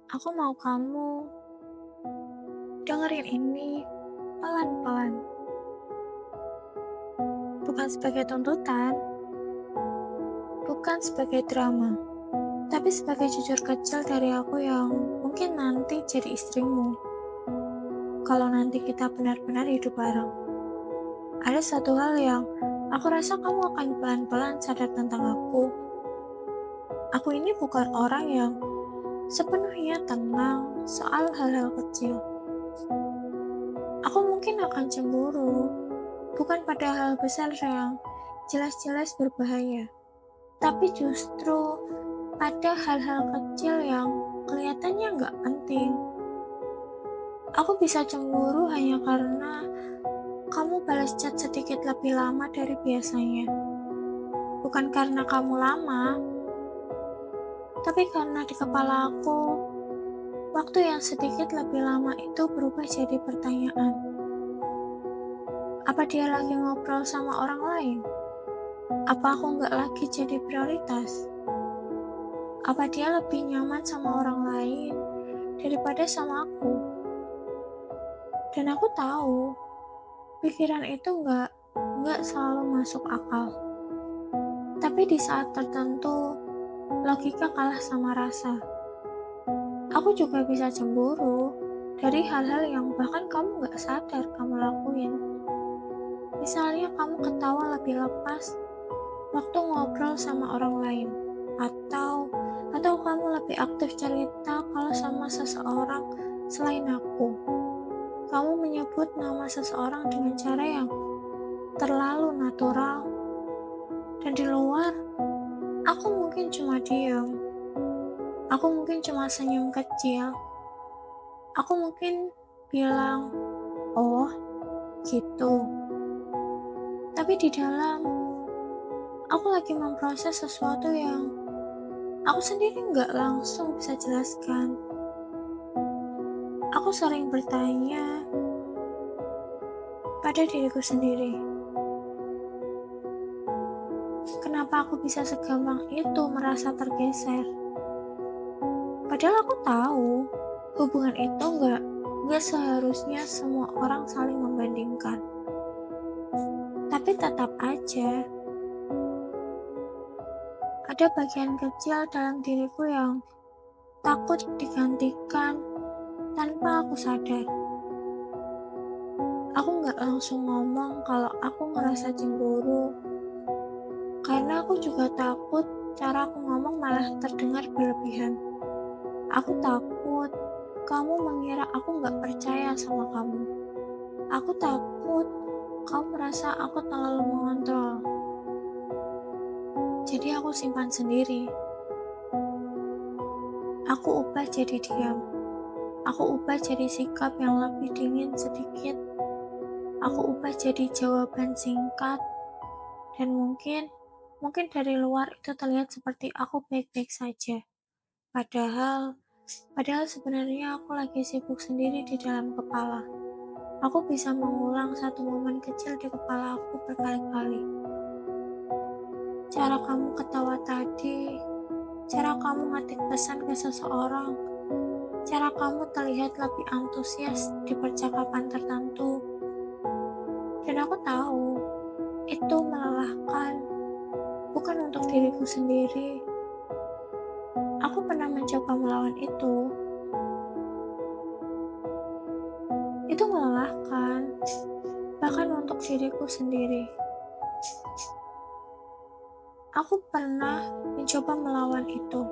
Aku mau kamu dengerin ini pelan-pelan, bukan sebagai tuntutan, bukan sebagai drama, tapi sebagai jujur kecil dari aku yang mungkin nanti jadi istrimu. Kalau nanti kita benar-benar hidup bareng, ada satu hal yang aku rasa kamu akan pelan-pelan sadar tentang aku. Aku ini bukan orang yang sepenuhnya tenang soal hal-hal kecil. Aku mungkin akan cemburu, bukan pada hal besar yang jelas-jelas berbahaya, tapi justru pada hal-hal kecil yang kelihatannya nggak penting. Aku bisa cemburu hanya karena kamu balas chat sedikit lebih lama dari biasanya. Bukan karena kamu lama, tapi karena di kepala aku, waktu yang sedikit lebih lama itu berubah jadi pertanyaan. Apa dia lagi ngobrol sama orang lain? Apa aku nggak lagi jadi prioritas? Apa dia lebih nyaman sama orang lain daripada sama aku? Dan aku tahu, pikiran itu nggak selalu masuk akal. Tapi di saat tertentu, logika kalah sama rasa. Aku juga bisa cemburu dari hal-hal yang bahkan kamu nggak sadar kamu lakuin. Misalnya kamu ketawa lebih lepas waktu ngobrol sama orang lain. Atau kamu lebih aktif cerita kalau sama seseorang selain aku. Kamu menyebut nama seseorang dengan cara yang terlalu natural. Dan di luar, aku mungkin cuma diam. Aku mungkin cuma senyum kecil. Aku mungkin bilang, oh gitu. Tapi di dalam, aku lagi memproses sesuatu yang aku sendiri nggak langsung bisa jelaskan. Aku sering bertanya pada diriku sendiri, kenapa aku bisa segampang itu merasa tergeser? Padahal aku tahu hubungan itu nggak seharusnya semua orang saling membandingkan. Tapi tetap aja ada bagian kecil dalam diriku yang takut digantikan tanpa aku sadar. Aku nggak langsung ngomong kalau aku ngerasa cemburu, karena aku juga takut cara aku ngomong malah terdengar berlebihan. Aku takut kamu mengira aku nggak percaya sama kamu. Aku takut kamu merasa aku terlalu mengontrol. Jadi aku simpan sendiri. Aku ubah jadi diam. Aku ubah jadi sikap yang lebih dingin sedikit. Aku ubah jadi jawaban singkat. Dan mungkin dari luar itu terlihat seperti aku baik-baik saja. Padahal sebenarnya aku lagi sibuk sendiri di dalam kepala. Aku bisa mengulang satu momen kecil di kepala aku berkali-kali. Cara kamu ketawa tadi, cara kamu ngetik pesan ke seseorang, cara kamu terlihat lebih antusias di percakapan tertentu. Dan aku tahu, itu melelahkan, bukan untuk diriku sendiri. Aku pernah mencoba melawan itu. Itu melelahkan, bahkan untuk diriku sendiri. Aku pernah mencoba melawan itu.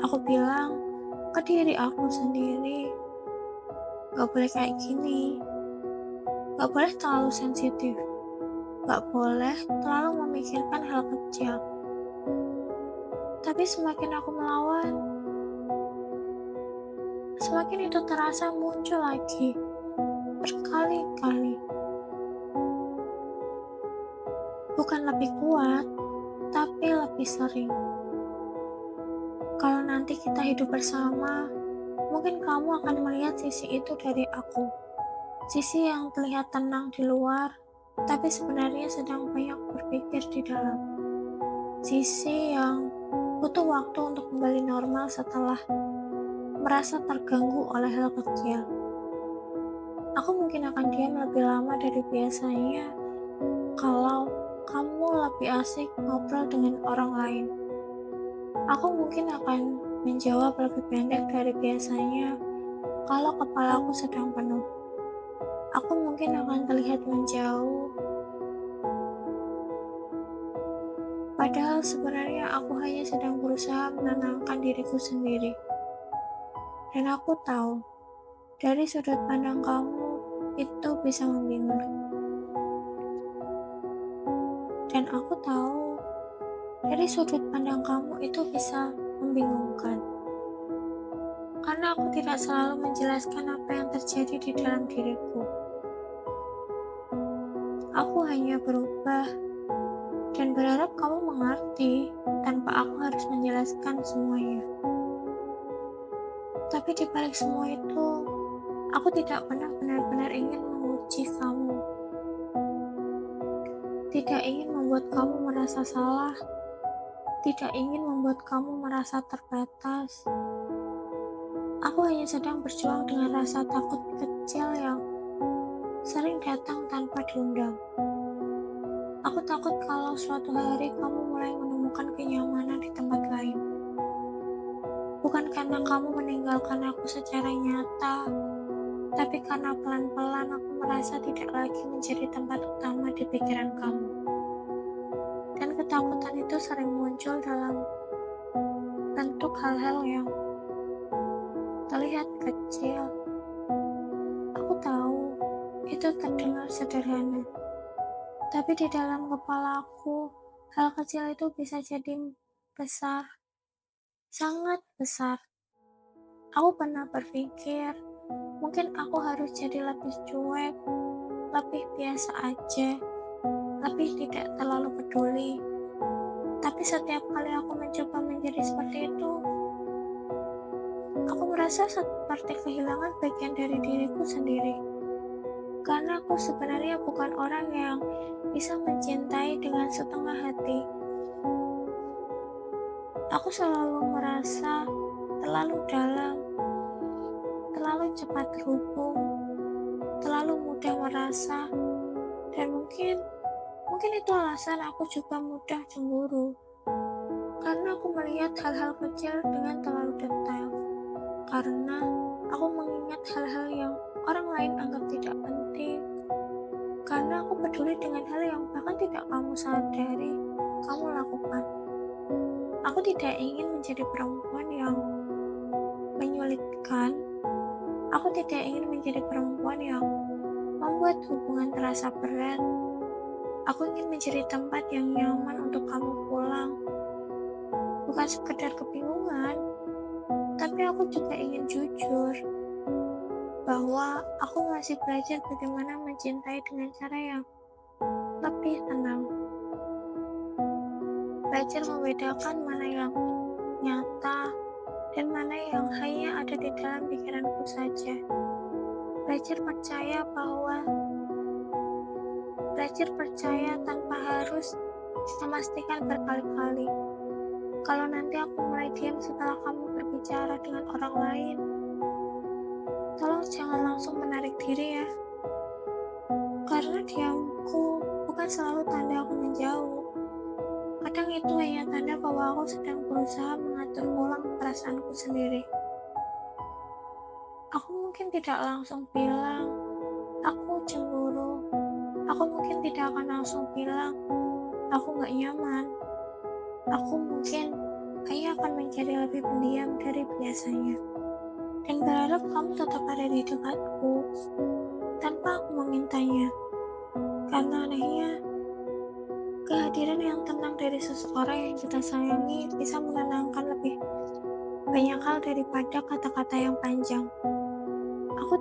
Aku bilang ke diri aku sendiri, gak boleh kayak gini, gak boleh terlalu sensitif, gak boleh terlalu memikirkan hal kecil. Tapi semakin aku melawan, semakin itu terasa muncul lagi, berkali-kali. Bukan lebih kuat, tapi lebih sering. Kalau nanti kita hidup bersama, mungkin kamu akan melihat sisi itu dari aku. Sisi yang terlihat tenang di luar, tapi sebenarnya sedang banyak berpikir di dalam. Sisi yang butuh waktu untuk kembali normal setelah merasa terganggu oleh hal kecil. Aku mungkin akan diam lebih lama dari biasanya kalau kamu lebih asik ngobrol dengan orang lain. Aku mungkin akan menjawab lebih pendek dari biasanya kalau kepalaku sedang penuh. Aku mungkin akan terlihat menjauh, padahal sebenarnya aku hanya sedang berusaha menenangkan diriku sendiri. Dan aku tahu, dari sudut pandang kamu, itu bisa membingungkan. Dan aku tahu, dari sudut pandang kamu itu bisa membingungkan. Karena aku tidak selalu menjelaskan apa yang terjadi di dalam diriku. Aku hanya berubah dan berharap kamu mengerti tanpa aku harus menjelaskan semuanya. Tapi di balik semua itu, aku tidak pernah benar-benar ingin menguji kamu. Tidak ingin membuat kamu merasa salah. Tidak ingin membuat kamu merasa terbatas. Aku hanya sedang berjuang dengan rasa takut kecil yang sering datang tanpa diundang. Aku takut kalau suatu hari kamu mulai menemukan kenyamanan di tempat lain. Bukan karena kamu meninggalkan aku secara nyata, tapi karena pelan-pelan aku merasa tidak lagi menjadi tempat utama di pikiran kamu. Dan ketakutan itu sering muncul dalam bentuk hal-hal yang terlihat kecil. Aku tahu itu terdengar sederhana, tapi di dalam kepala aku, hal kecil itu bisa jadi besar, sangat besar. Aku pernah berpikir, mungkin aku harus jadi lebih cuek, lebih biasa aja, lebih tidak terlalu peduli. Tapi setiap kali aku mencoba menjadi seperti itu, aku merasa seperti kehilangan bagian dari diriku sendiri. Karena aku sebenarnya bukan orang yang bisa mencintai dengan setengah hati. Aku selalu merasa terlalu dalam, terlalu cepat terhubung, terlalu mudah merasa, dan mungkin itu alasan aku juga mudah cemburu. Karena aku melihat hal-hal kecil dengan terlalu detail. Karena aku mengingat hal-hal yang orang lain anggap tidak penting. Karena aku peduli dengan hal yang bahkan tidak kamu sadari kamu lakukan. Aku tidak ingin menjadi perempuan yang menyulitkan. Aku tidak ingin menjadi perempuan yang membuat hubungan terasa berat. Aku ingin menjadi tempat yang nyaman untuk kamu pulang. Bukan sekedar kebingungan, tapi aku juga ingin jujur bahwa aku masih belajar bagaimana mencintai dengan cara yang lebih tenang. Belajar membedakan mana yang nyata dan mana yang hanya ada di dalam pikiranku saja. Belajar percaya tanpa harus memastikan berkali-kali. Kalau nanti aku mulai diam setelah kamu berbicara dengan orang lain, tolong jangan langsung menarik diri ya. Karena diamku bukan selalu tanda aku menjauh. Kadang itu hanya tanda bahwa aku sedang berusaha mengatur ulang perasaanku sendiri. Aku mungkin tidak langsung bilang, aku cemburu. Aku mungkin tidak akan langsung bilang, aku gak nyaman. Aku mungkin hanya akan menjadi lebih pendiam dari biasanya. Dan berharap kamu tetap ada di dekatku, tanpa aku memintanya. Karena anehnya, kehadiran yang tenang dari seseorang yang kita sayangi bisa menenangkan lebih banyak hal daripada kata-kata yang panjang. Aku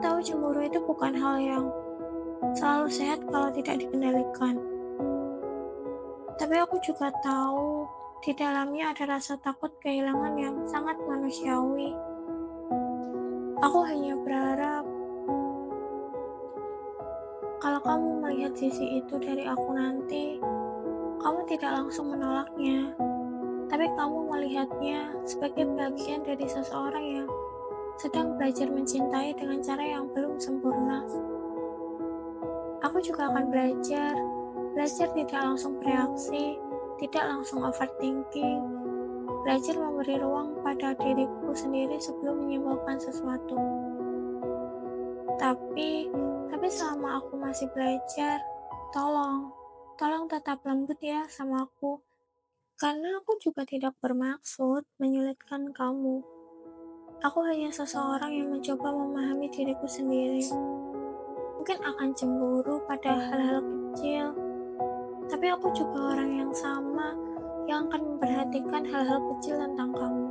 tahu cemburu itu bukan hal yang selalu sehat kalau tidak dikendalikan. Tapi aku juga tahu di dalamnya ada rasa takut kehilangan yang sangat manusiawi. Aku hanya berharap kalau kamu melihat sisi itu dari aku nanti, kamu tidak langsung menolaknya. tapi kamu melihatnya sebagai bagian dari seseorang yang sedang belajar mencintai dengan cara yang belum sempurna. Aku juga akan belajar tidak langsung bereaksi, tidak langsung overthinking, belajar memberi ruang pada diriku sendiri sebelum menyimpulkan sesuatu. Tapi selama aku masih belajar, tolong tetap lembut ya sama aku. Karena aku juga tidak bermaksud menyulitkan kamu. Aku hanya seseorang yang mencoba memahami diriku sendiri. Mungkin akan cemburu pada hal-hal kecil, tapi aku juga orang yang sama yang akan memperhatikan hal-hal kecil tentang kamu.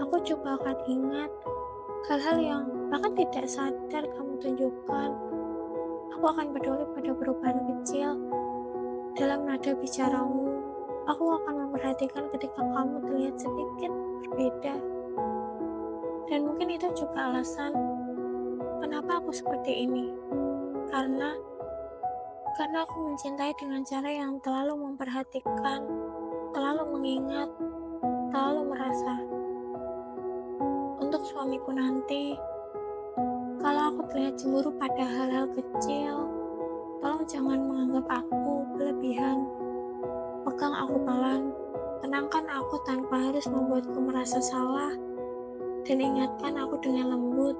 Aku juga akan ingat hal-hal yang bahkan tidak sadar kamu tunjukkan. Aku akan peduli pada perubahan kecil dalam nada bicaramu. Aku akan memperhatikan ketika kamu terlihat sedikit berbeda. Dan mungkin itu juga alasan kenapa aku seperti ini. Karena aku mencintai dengan cara yang terlalu memperhatikan, terlalu mengingat, terlalu merasa. Untuk suamiku nanti, kalau aku terlihat cemburu pada hal-hal kecil, tolong jangan menganggap aku berlebihan. Pegang aku pelan, tenangkan aku tanpa harus membuatku merasa salah, dan ingatkan aku dengan lembut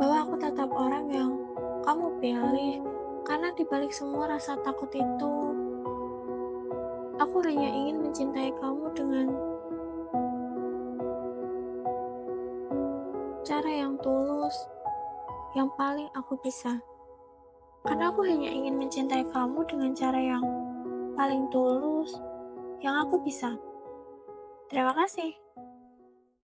bahwa aku tetap orang yang kamu pilih. Karena dibalik semua rasa takut itu, aku hanya ingin mencintai kamu dengan cara yang tulus, yang paling aku bisa. Karena aku hanya ingin mencintai kamu dengan cara yang paling tulus, yang aku bisa. Terima kasih.